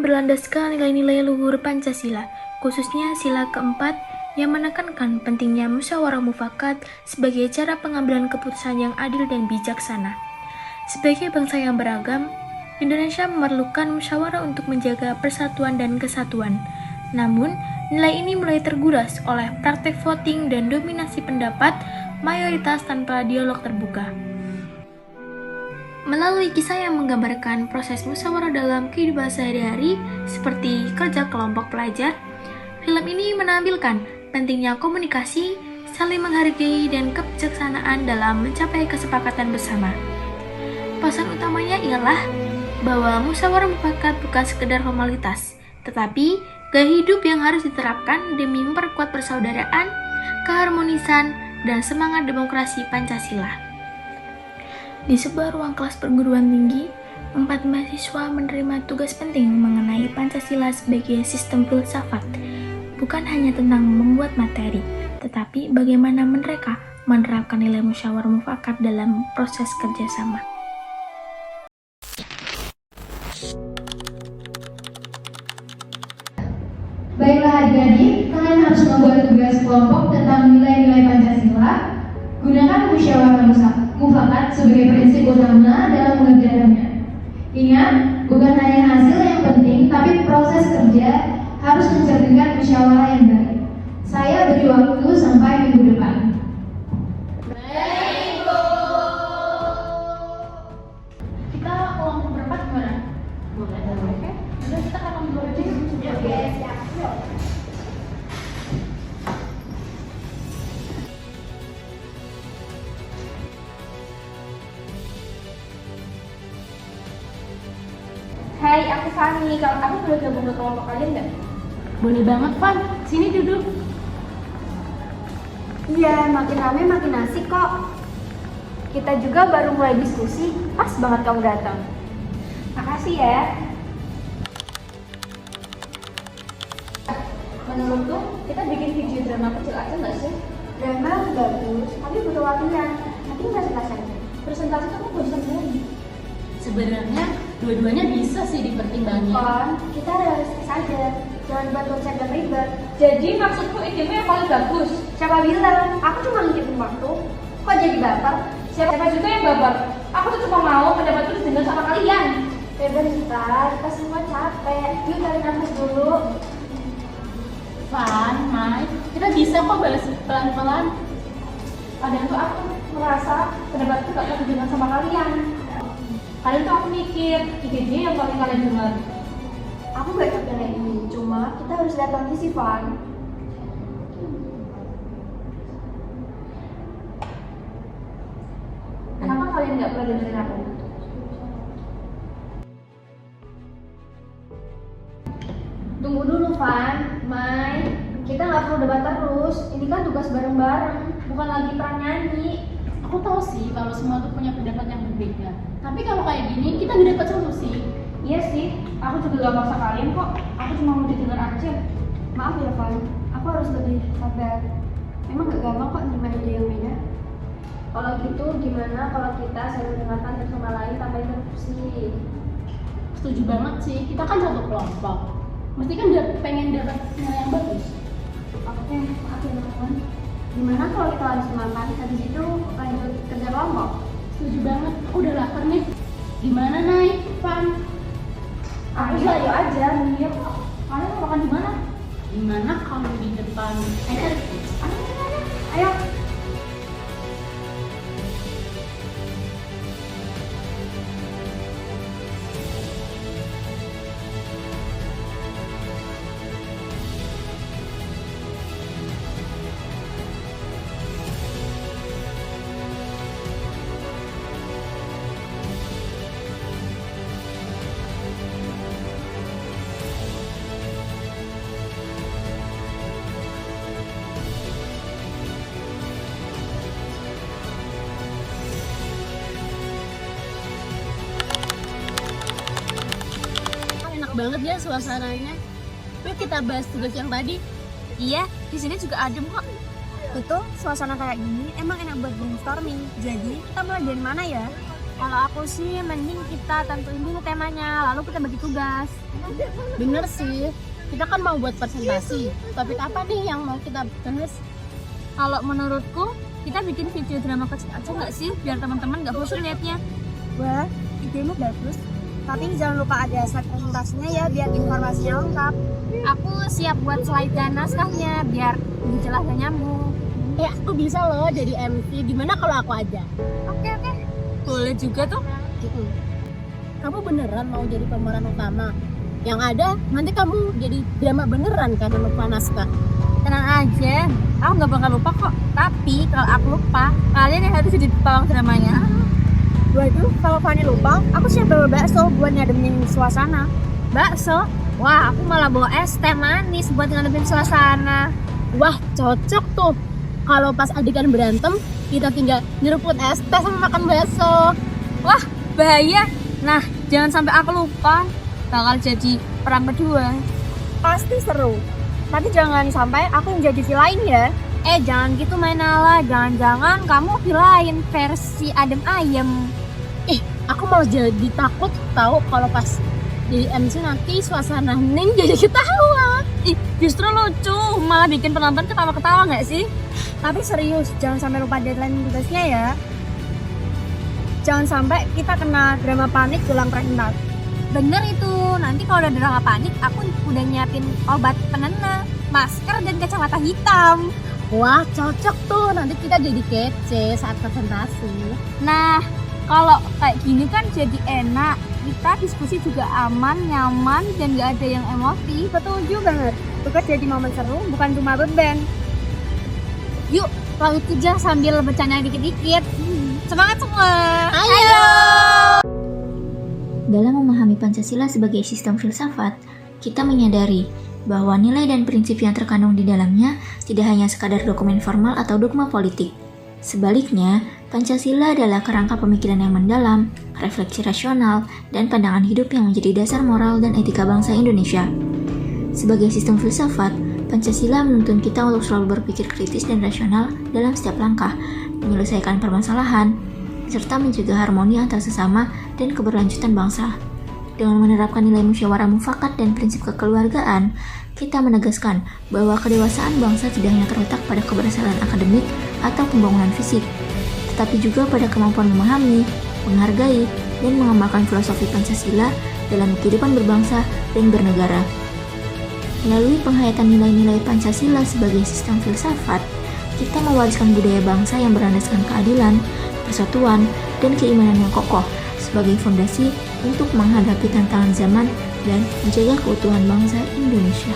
berlandaskan nilai-nilai luhur Pancasila, khususnya sila keempat yang menekankan pentingnya musyawarah mufakat sebagai cara pengambilan keputusan yang adil dan bijaksana. Sebagai bangsa yang beragam, Indonesia memerlukan musyawarah untuk menjaga persatuan dan kesatuan. Namun, nilai ini mulai terguras oleh praktek voting dan dominasi pendapat mayoritas tanpa dialog terbuka. Melalui kisah yang menggambarkan proses musyawarah dalam kehidupan sehari-hari seperti kerja kelompok pelajar, film ini menampilkan pentingnya komunikasi, saling menghargai, dan kebijaksanaan dalam mencapai kesepakatan bersama. Pesan utamanya ialah bahwa musyawarah mufakat bukan sekedar formalitas, tetapi gaya hidup yang harus diterapkan demi memperkuat persaudaraan, keharmonisan, dan semangat demokrasi Pancasila. Di sebuah ruang kelas perguruan tinggi, 4 mahasiswa menerima tugas penting mengenai Pancasila sebagai sistem filsafat. Bukan hanya tentang membuat materi, tetapi bagaimana mereka menerapkan nilai musyawarah mufakat dalam proses kerjasama. Baiklah adik-adik, kalian harus membuat tugas kelompok tentang nilai-nilai Pancasila. Gunakan musyawarah mufakat sebagai prinsip utama dalam mengerjakannya. Ingat, bukan hanya hasil yang penting, tapi proses kerja harus mencerminkan musyawarah yang baik. Saya beri waktu sampai minggu depan. Baik, Bu. Kita kelompok berempat gimana? Boleh. Oke. Udah kita kan kelompok aja. Oke, siap. Yuk. Hai, aku Fani. Kalau aku boleh gabung ke kelompok kalian nggak? Boleh banget, Van. Sini duduk. Iya, makin rame makin asik kok. Kita juga baru mulai diskusi, pas banget kamu datang. Makasih ya. Menurutku, kita bikin video drama kecil aja nggak sih? Drama bagus, tapi butuh latihan. Nanti presentasi aja. Presentasi kamu bosan sendiri. Sebenarnya dua-duanya bisa sih dipertimbangin. Kita realistis aja. Jangan buat konsep dan ribet. Jadi maksudku idemu yang paling bagus. Siapa bilang? Aku cuma ngitung waktu. Kok jadi baper? Siapa juga yang baper? Aku tuh cuma mau pendapatku didengar sama kalian. Bentar, kita semua capek. Yuk tarik nafas dulu. Van, Mai, kita bisa kok balas pelan-pelan. Padahal tuh aku merasa pendapatku gak akan didengar sama kalian. Kalian tuh aku mikir, ide-ide yang paling kalian dengar. Aku gak capek ini, cuma kita harus lihat kondisi, Van. Kenapa kalian gak pernah dengerin aku? Tunggu dulu, Van. Mai, kita nggak perlu debat terus. Ini kan tugas bareng-bareng, bukan lagi perang nyanyi. Aku tahu sih kalau semua tuh punya pendapat yang berbeda. Tapi kalau kayak gini, kita gak dapat solusi. Iya sih, aku juga gak maksa kalian kok. Aku cuma mau didengar aja. Maaf ya, Van. Aku harus lebih sabar. Emang gak gampang kok nerima ide yang beda. Kalau gitu, gimana kalau kita saling mendengarkan satu sama lain tanpa interupsi? Setuju banget sih, kita kan satu kelompok. Mesti kan pengen dapat nilai yang bagus. Oke, maaf ya teman-teman. Gimana kalau kita habis makan, habis itu lanjut kerja kelompok? Setuju banget, aku udah lapar nih. Gimana, Nay? Van? Ayo aja, Mir. Kalian mau makan di mana? Gimana kalau di depan? Ayo. Banget ya suasananya. Yuk kita bahas tugas yang tadi. Iya, di sini juga adem kok. Betul, suasana kayak gini emang enak buat brainstorming. Jadi, kita mulai dari mana ya? Kalau aku sih mending kita tentuin dulu temanya, lalu kita bagi tugas. Bener sih, kita kan mau buat presentasi. Topik apa nih yang mau kita bahas? Kalau menurutku, kita bikin video drama kecil aja nggak sih? Biar teman-teman nggak bosan liatnya. Wah, idemu bagus. Tapi jangan lupa ada slide presentasinya ya, biar informasinya lengkap. Aku siap buat slide dan naskahnya, biar lebih jelas dan nyambung. Aku bisa loh jadi MC. Gimana kalau aku aja? Oke. Boleh juga tuh. Kamu beneran mau jadi pemeran utama? Yang ada nanti kamu jadi drama beneran karena lupa naskah. Tenang aja, aku nggak bakal lupa kok. Tapi kalau aku lupa, kalian yang harus jadi pawang dramanya. Waduh, kalau Fani lupa, aku siap bawa bakso buat ngademin suasana. Bakso? Wah, aku malah bawa es teh manis buat ngadepin suasana. Wah, cocok tuh. Kalau pas adegan berantem, kita tinggal nyeruput es teh sama makan bakso. Wah, bahaya. Nah, jangan sampai aku lupa. Bakal jadi perang kedua. Pasti seru. Tapi jangan sampai aku yang jadi villain ya. Jangan gitu main ala. Jangan-jangan kamu villain versi adem ayem. Aku malah jadi takut tahu kalau pas jadi MC nanti suasana hening jadi ketawa. Justru lucu. Malah bikin penonton ketawa-ketawa nggak sih? Tapi serius, jangan sampai lupa deadline tugasnya ya. Jangan sampai kita kena drama panik tulang presentasi. Bener itu. Nanti kalau udah drama panik, aku udah nyiapin obat penenang, masker, dan kacamata hitam. Wah, cocok tuh. Nanti kita jadi kece saat presentasi. Nah, kalau kayak gini kan jadi enak. Kita diskusi juga aman, nyaman, dan gak ada yang emosi. Setuju banget. Tugas jadi momen seru, bukan cuma beban. Yuk, kalau itu aja sambil bercanda dikit-dikit. Semangat semua! Ayo! Dalam memahami Pancasila sebagai sistem filsafat, kita menyadari bahwa nilai dan prinsip yang terkandung di dalamnya tidak hanya sekadar dokumen formal atau dogma politik. Sebaliknya, Pancasila adalah kerangka pemikiran yang mendalam, refleksi rasional, dan pandangan hidup yang menjadi dasar moral dan etika bangsa Indonesia. Sebagai sistem filsafat, Pancasila menuntun kita untuk selalu berpikir kritis dan rasional dalam setiap langkah, menyelesaikan permasalahan, serta mencegah harmoni antar sesama dan keberlanjutan bangsa. Dengan menerapkan nilai musyawarah mufakat dan prinsip kekeluargaan, kita menegaskan bahwa kedewasaan bangsa tidak hanya terletak pada keberhasilan akademik atau pembangunan fisik, tetapi juga pada kemampuan memahami, menghargai, dan mengamalkan filosofi Pancasila dalam kehidupan berbangsa dan bernegara. Melalui penghayatan nilai-nilai Pancasila sebagai sistem filsafat, kita mewariskan budaya bangsa yang berlandaskan keadilan, persatuan, dan keimanan yang kokoh sebagai fondasi untuk menghadapi tantangan zaman dan menjaga keutuhan bangsa Indonesia.